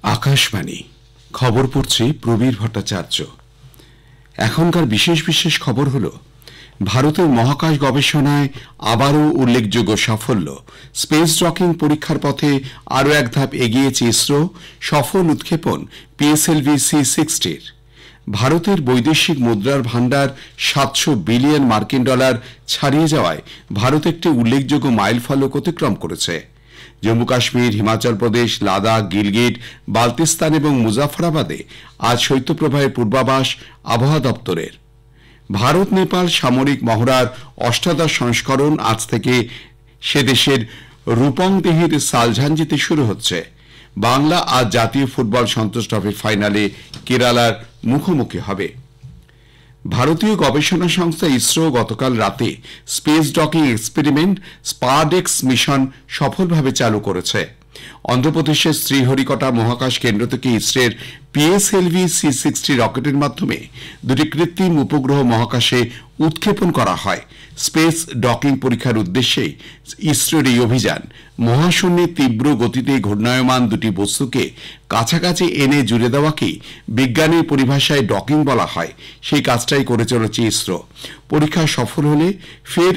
আকাশবাণী খবর পড়ছে প্রবীর ভট্টাচার্য। এখনকার বিশেষ বিশেষ খবর হল, ভারতের মহাকাশ গবেষণায় আবারও উল্লেখযোগ্য সাফল্য। স্পেস ডকিং পরীক্ষার পথে আরও এক ধাপ এগিয়েছে ইসরো। সফল উৎক্ষেপণ পিএসএলভি C-60-র। ভারতের বৈদেশিক মুদ্রার ভাণ্ডার 700 বিলিয়ন মার্কিন ডলার ছাড়িয়ে যাওয়ায় ভারত একটি উল্লেখযোগ্য মাইলফলক অতিক্রম করেছে। জম্মু কাশ্মীর, হিমাচল প্রদেশ, লাদাখ, গিলগিট, বাল্তিস্তান এবং মুজাফরাবাদে আজ শৈত্যপ্রবাহের পূর্বাভাস আবহাওয়া দপ্তরের। ভারত নেপাল সামরিক মহড়ার অষ্টাদশ সংস্করণ আজ থেকে সে দেশের রূপংদেহির সালঝাঞ্জিতে শুরু হচ্ছে। বাংলা আজ জাতীয় ফুটবল সন্তোষ ট্রফির ফাইনালে কেরালার মুখোমুখি হবে। ভারতীয় গবেষণা সংস্থা ইসরো গতকাল রাতে স্পেস ডকিং এক্সপেরিমেন্ট স্পারডেক্স মিশন সফলভাবে চালু করেছে। অন্ধ্রপ্রদেশের শ্রীহরিকোটা মহাকাশ কেন্দ্র থেকে ইসরোর পিএসএলভি C-60 রকেটের মাধ্যমে দুটি কৃত্রিম উপগ্রহ মহাকাশে উৎক্ষেপণ করা হয়। স্পেস ডকিং পরীক্ষার উদ্দেশ্যে ইসরোর এই অভিযান মহাশূন্যে তীব্র গতিতে ঘূর্ণায়মান দুটি বস্তুকে কাছাকাছি এনে জুড়ে দেওয়াকেই বিজ্ঞানের পরিভাষায় ডকিং বলা হয়। সেই কাজটাই করে চলেছে ইসরো। পরীক্ষা সফল হলে ফের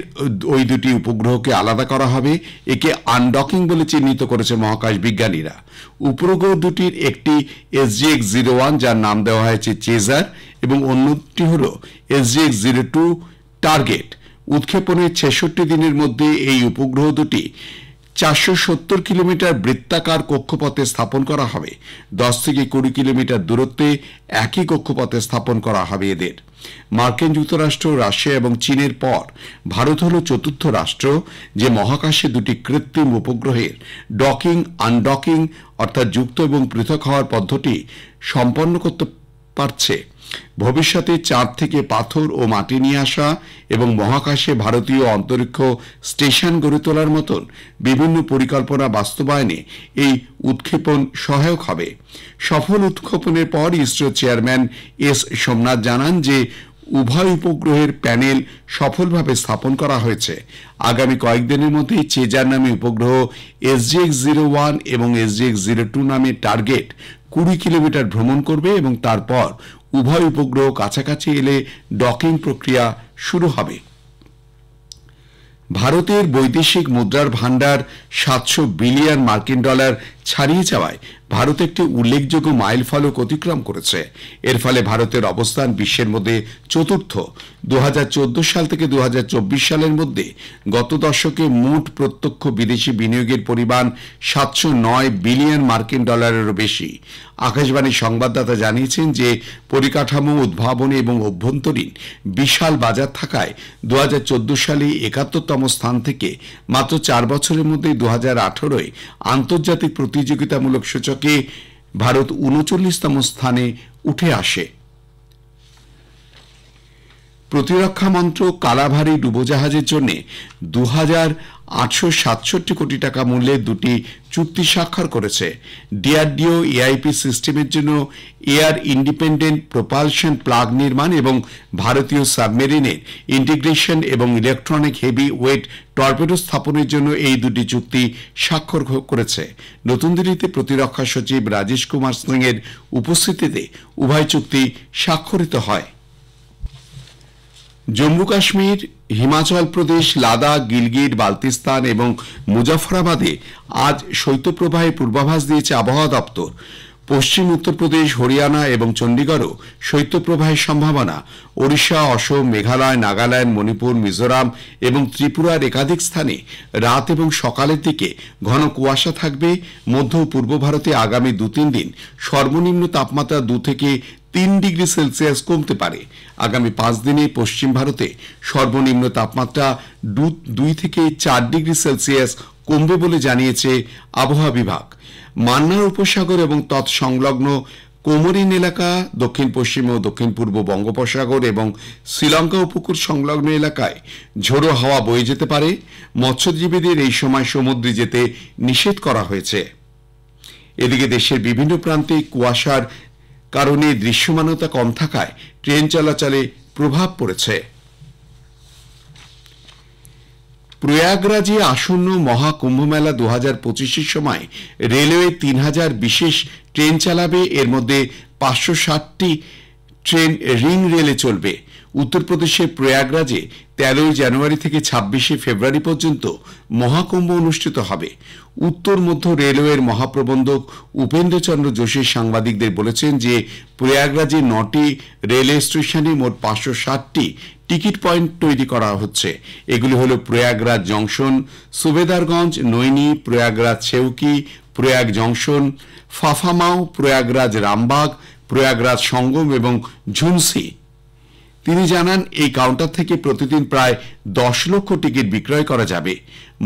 ওই দুটি উপগ্রহকে আলাদা করা হবে। একে আনডকিং বলে চিহ্নিত করেছে মহাকাশ বিজ্ঞানীরা। উপগ্রহ দুটির একটি SGX-01, যার নাম দেওয়া হয়েছে চেজার, এবং অন্যটি হল SGX-02 টার্গেট। উৎক্ষেপণের 66 দিনের মধ্যে এই উপগ্রহ দুটি 470 কিলোমিটার বৃত্তাকার কক্ষপথে স্থাপন করা হবে। 10 থেকে 20 কিলোমিটার দূরত্বে একই কক্ষপথে স্থাপন করা হবে এদের। মার্কিন যুক্তরাষ্ট্র, রাশিয়া এবং চীনের পর ভারত হল চতুর্থ রাষ্ট্র যে মহাকাশে দুটি কৃত্রিম উপগ্রহের ডকিং আনডকিং অর্থাৎ যুক্ত এবং পৃথক হওয়ার পদ্ধতি সম্পন্ন করতে পারছে। ভবিষ্যতে চাঁদ থেকে পাথর ও মাটি নিয়ে আসা এবং মহাকাশে ভারতীয় অন্তরিক্ষ স্টেশন গড়ে তোলার মতন বিভিন্ন পরিকল্পনা বাস্তবায়নে এই উৎক্ষেপণ সহায়ক হবে। সফল উৎক্ষেপণের পর ইসরো চেয়ারম্যান S সোমনাথ জানান যে উভয় উপগ্রহের প্যানেল সফলভাবে স্থাপন করা হয়েছে। আগামী কয়েকদিনের মধ্যেই চেজার নামে উপগ্রহ, SGX-01 এবং SGX-02 নামে টার্গেট 20 কিলোমিটার ভ্রমণ করবে এবং তারপর উভয় উপগ্রহ কাছাকাছি এলে ডকিং প্রক্রিয়া শুরু হবে। ভারতের বৈদেশিক মুদ্রার ভাণ্ডার 700 বিলিয়ন মার্কিন ডলার ছাড়িয়ে যাওয়ায় ভারত একটি উল্লেখযোগ্য মাইলফলক অতিক্রম করেছে। এর ফলে ভারতের অবস্থান বিশ্বের মধ্যে চতুর্থ। 2014 সাল থেকে 2024 সালের মধ্যে গত দশকে মোট প্রত্যক্ষ বিদেশি বিনিয়োগের পরিমাণ 709 বিলিয়ন মার্কিন ডলারেরও বেশি। আকাশবাণীর সংবাদদাতা জানিয়েছেন যে পরিকাঠামো, উদ্ভাবনী এবং অভ্যন্তরীণ বিশাল বাজার থাকায় 2014 সালে 71তম স্থান থেকে মাত্র 4 বছরের মধ্যে 2018-য় আন্তর্জাতিক প্রতিযোগিতামূলক সূচকে ভারত 39তম স্থানে উঠে আসে। প্রতিরক্ষা মন্ত্রক কালাভারী ডুবোজাহাজের জন্য 2,867 কোটি টাকা মূল্যের দুটি চুক্তি স্বাক্ষর করেছে। DRDO AIP সিস্টেমের জন্য এয়ার ইন্ডিপেন্ডেন্ট প্রপালশন প্লাগ নির্মাণ এবং ভারতীয় সাবমেরিনের ইন্টিগ্রেশন এবং ইলেকট্রনিক হেভি ওয়েট টর্পেডো স্থাপনের জন্য এই দুটি চুক্তি স্বাক্ষর করেছে। নতুন দিল্লিতে প্রতিরক্ষা সচিব রাজেশ কুমার সিংয়ের উপস্থিতিতে উভয় চুক্তি স্বাক্ষরিত হয়। জম্মু কাশ্মীর, হিমাচল প্রদেশ, লাদাখ, গিলগিট, বাল্তিস্তান এবং মুজাফরাবাদে আজ শৈত্যপ্রবাহের পূর্বাভাস দিয়েছে আবহাওয়া দপ্তর। পশ্চিম উত্তরপ্রদেশ, হরিয়ানা এবং চণ্ডীগড়ও শৈত্যপ্রবাহের সম্ভাবনা। ওড়িশা, অসম, মেঘালয়, নাগাল্যান্ড, মণিপুর, মিজোরাম এবং ত্রিপুরার একাধিক স্থানে রাত এবং সকালের দিকে ঘন কুয়াশা থাকবে। মধ্য ও পূর্ব ভারতে আগামী 2-3 দিন সর্বনিম্ন তাপমাত্রা 2 থেকে 3 ডিগ্রি সেলসিয়াস কমতে পারে। আগামী 5 দিনে পশ্চিম ভারতে সর্বনিম্ন তাপমাত্রা 2 থেকে 4 ডিগ্রি সেলসিয়াস কমবে বলে জানিয়েছে আবহাওয়া বিভাগ। মান্নার উপসাগর এবং তৎসংলগ্ন কোমরিন এলাকা, দক্ষিণ পশ্চিম ও দক্ষিণ পূর্ব বঙ্গোপসাগর এবং শ্রীলঙ্কা উপকূল সংলগ্ন এলাকায় ঝোড়ো হাওয়া বয়ে যেতে পারে। মৎস্যজীবীদের এই সময় সমুদ্রে যেতে নিষেধ করা হয়েছে। এদিকে দেশের বিভিন্ন প্রান্তে কুয়াশার কারণে দৃশ্যমানতা কম থাকায় ট্রেন চলাচলে প্রভাব পড়েছে। প্রয়াগরাজে আসন্ন মহাকুম্ভমেলা 2025-এর সময় রেলওয়ে 3000 বিশেষ ট্রেন চালাবে। এর মধ্যে 560টি ট্রেন রিং রেলে চলবে। উত্তরপ্রদেশের প্রয়াগরাজে 13 জানুয়ারি থেকে 26 ফেব্রুয়ারি পর্যন্ত মহাকুম্ভ অনুষ্ঠিত হবে। উত্তর মধ্য রেলওয়ের মহাপ্রবন্ধক উপেন্দ্রচন্দ্র যোশী সাংবাদিকদের বলেছেন যে প্রয়াগরাজে 9টি রেলওয়ে স্টেশনে মোট 560টি টিকিট পয়েন্ট তৈরি করা হচ্ছে। এগুলি হল প্রয়াগরাজ জংশন, সুবেদারগঞ্জ, নৈনি, প্রয়াগরাজ ছেউকি, প্রয়াগ জংশন, ফাফামাও, প্রয়াগরাজ রামবাগ, প্রয়াগরাজ সঙ্গম এবং ঝুনসি। তিনি জানান এই কাউন্টার থেকে প্রতিদিন প্রায় 10 লক্ষ টিকিট বিক্রয় করা যাবে।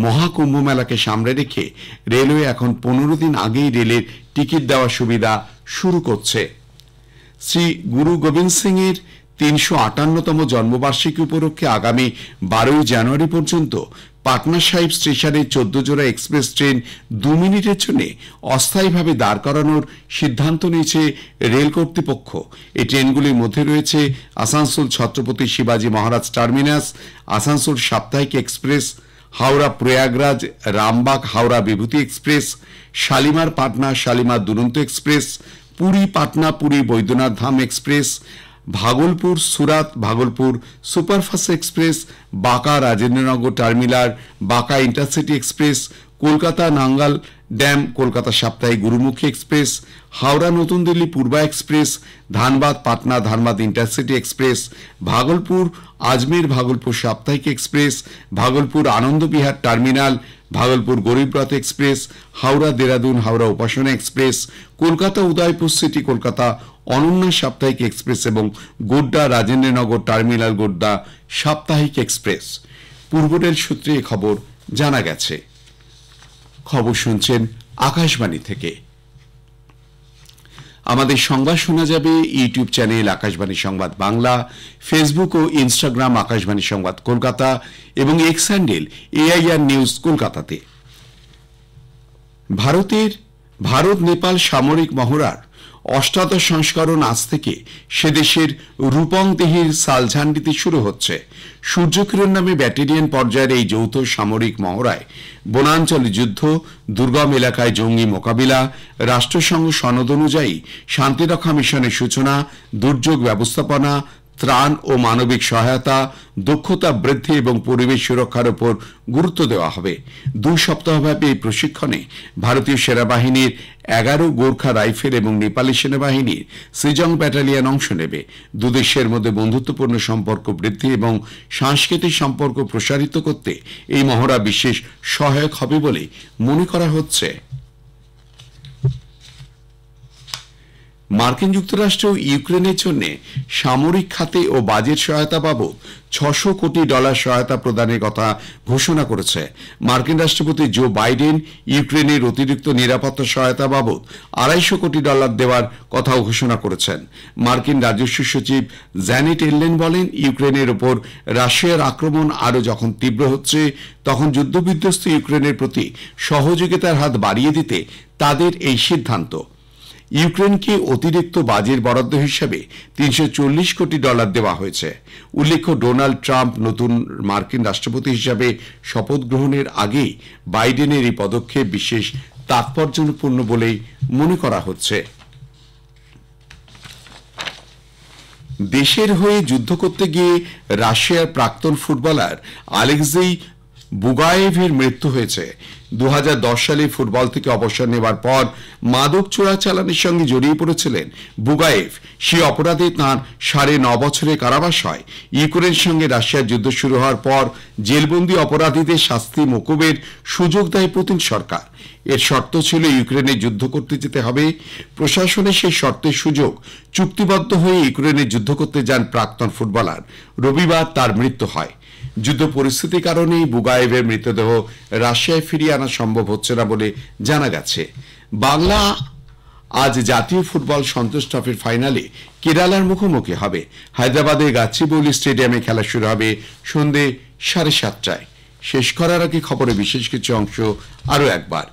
মহাকুম্ভ মেলাকে সামনে রেখে রেলওয়ে এখন 15 দিন আগেই রেলের টিকিট দেওয়ার সুবিধা শুরু করছে। শ্রী গুরু গোবিন্দ সিং এর 358তম জন্মবার্ষিকী উপলক্ষে আগামী 12 জানুয়ারি পর্যন্ত পাটনা সাহিব স্টেশনে 14 জোড়া এক্সপ্রেস ট্রেন 2 মিনিটের জন্য অস্থায়ীভাবে দাঁড় করানোর সিদ্ধান্ত নিয়েছে রেল কর্তৃপক্ষ। এই ট্রেনগুলির মধ্যে রয়েছে আসানসোল ছত্রপতি শিবাজী মহারাজ টার্মিনাস, আসানসোল সাপ্তাহিক express, Howrah Prayagraj Rambagh Howrah Bibhuti express, Shalimar Patna Shalimar Duronto express, Puri Patna Puri Baidyanath Dham express, Bhagalpur Surat Bhagalpur superfast express, Banka Rajendranagar terminal Banka intercity express, Kolkata Nangal dam Kolkata সাপ্তাহিক গুরুমুখী এক্সপ্রেস, হাওড়া নতুন Delhi Poorva express, Dhanbad Patna Dhanbad intercity express, Bhagalpur Ajmer Bhagalpur সাপ্তাহিক express, Bhagalpur Anand Vihar terminal, Bhagalpur Garib Rath express, Howrah Dehradun Howrah Upasana express, Kolkata Udaipur city Kolkata Ananya সাপ্তাহিক এক্সপ্রেস এবং গোড্ডা রাজেন্দ্রনগর টার্মিনাল গোড্ডা সাপ্তাহিক এক্সপ্রেস। পূর্ব রেল সূত্রে খবর জানা গেছে। খবর শুনছেন আকাশবাণী থেকে। আমাদের সংবাদ শোনা যাবে ইউটিউব চ্যানেল আকাশবাণী সংবাদ বাংলা, ফেসবুক ও ইনস্টাগ্রাম আকাশবাণী সংবাদ কলকাতা এবং এক্স হ্যান্ডেল এআইআর নিউজ কলকাতাতে। ভারত নেপাল সামরিক মহড়ার 8ম সংস্করণ আজ থেকে সে দেশের রূপং দেহির সালঝান্ডিতে শুরু হচ্ছে। সূর্যকিরণ নামে ব্যাটালিয়ন পর্যায়ের এই যৌথ সামরিক মহড়ায় বনাঞ্চলে যুদ্ধ, দুর্গম এলাকায় জঙ্গি মোকাবিলা, রাষ্ট্রসংঘ সনদ অনুযায়ী শান্তিরক্ষা মিশনের সূচনা, দুর্যোগ ব্যবস্থাপনা, ত্রাণ ও মানবিক সহায়তা, দক্ষতা বৃদ্ধি এবং পরিবেশ সুরক্ষার উপর গুরুত্ব দেওয়া হবে। 2 সপ্তাহব্যাপী এই প্রশিক্ষণে ভারতীয় সেনাবাহিনীর 11 গোর্খা রাইফেল এবং নেপালি সেনাবাহিনীর সিজং ব্যাটালিয়ন অংশ নেবে। দুদেশের মধ্যে বন্ধুত্বপূর্ণ সম্পর্ক বৃদ্ধি এবং সাংস্কৃতিক সম্পর্ক প্রসারিত করতে এই মহড়া বিশেষ সহায়ক হবে বলে মনে করা হচ্ছে। মার্কিন যুক্তরাষ্ট্র ইউক্রেনের জন্য সামরিক খাতে ও বাজেট সহায়তা বাবদ $600 কোটি সহায়তা প্রদানের কথা ঘোষণা করেছে। মার্কিন রাষ্ট্রপতি জো বাইডেন ইউক্রেনের অতিরিক্ত নিরাপত্তা সহায়তা বাবদ $250 কোটি দেওয়ার কথাও ঘোষণা করেছেন। মার্কিন রাজস্ব সচিব জ্যানেট এলেন বলেন, ইউক্রেনের ওপর রাশিয়ার আক্রমণ আরও যখন তীব্র হচ্ছে তখন যুদ্ধবিধ্বস্ত ইউক্রেনের প্রতি সহযোগিতার হাত বাড়িয়ে দিতে তাদের এই সিদ্ধান্ত। ইউক্রেনকে অতিরিক্ত বাজেট বরাদ্দ হিসেবে $340 কোটি দেওয়া হয়েছে। উল্লেখ্য, ডোনাল্ড ট্রাম্প নতুন মার্কিন রাষ্ট্রপতি হিসেবে শপথ গ্রহণের আগেই বাইডেনের এই পদক্ষেপ বিশেষ তাৎপর্যপূর্ণ বলেই মনে করা হচ্ছে। দেশের হয়ে যুদ্ধ করতে গিয়ে রাশিয়ার প্রাক্তন ফুটবলার আলেক্সেই বুগায়েভের মৃত্যু হয়েছে। 2010 সালে ফুটবল থেকে অবসর নেবার পর মাদক চোরাচালানের সঙ্গে জড়িয়ে পড়েছিলেন বুগায়েভ। সেই অপরাধে তাঁর 9.5 বছরের কারাবাস হয়। ইউক্রেনের সঙ্গে রাশিয়ার যুদ্ধ শুরু হওয়ার পর জেলবন্দি অপরাধীদের শাস্তি মকুবের সুযোগ দেয় পুতিন সরকার। এর শর্ত ছিল ইউক্রেনে যুদ্ধ করতে যেতে হবে। প্রশাসনের সেই শর্তের সুযোগ চুক্তিবদ্ধ হয়ে ইউক্রেনে যুদ্ধ করতে যান প্রাক্তন ফুটবলার। রবিবার তার মৃত্যু হয়। যুদ্ধ পরিস্থিতির কারণে বুগায়েভের মৃতদেহ রাশিয়ায় ফিরিয়ে আনা সম্ভব হচ্ছে না বলে জানা গেছে। বাংলা আজ জাতীয় ফুটবল সন্তোষ ট্রফির ফাইনালে কেরালার মুখোমুখি হবে। হায়দ্রাবাদের গাচ্চিবৌলি স্টেডিয়ামে খেলা শুরু হবে সন্ধ্যে 7:30টায়। শেষ করার আগে খবরে বিশেষ কিছু অংশ আরও একবার।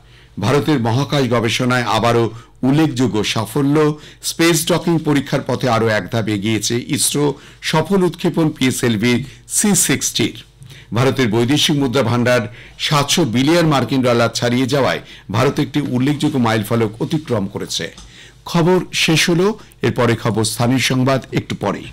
ভারতের মহাকাশ গবেষণায় আবারও উল্লেখযোগ্য সাফল্য। স্পেস ডকিং পরীক্ষার পথে আরও এক ধাপ এগিয়েছে ইসরো। সফল উৎক্ষেপণ PSLV C-60। ভারতের বৈদেশিক মুদ্রা ভান্ডার 700 বিলিয়ন মার্কিন ডলার ছাড়িয়ে যাওয়ায় ভারত একটি উল্লেখযোগ্য মাইলফলক অতিক্রম করেছে। খবর শেষ হলো, এরপরে খবর স্থানীয় সংবাদ একটু পরেই।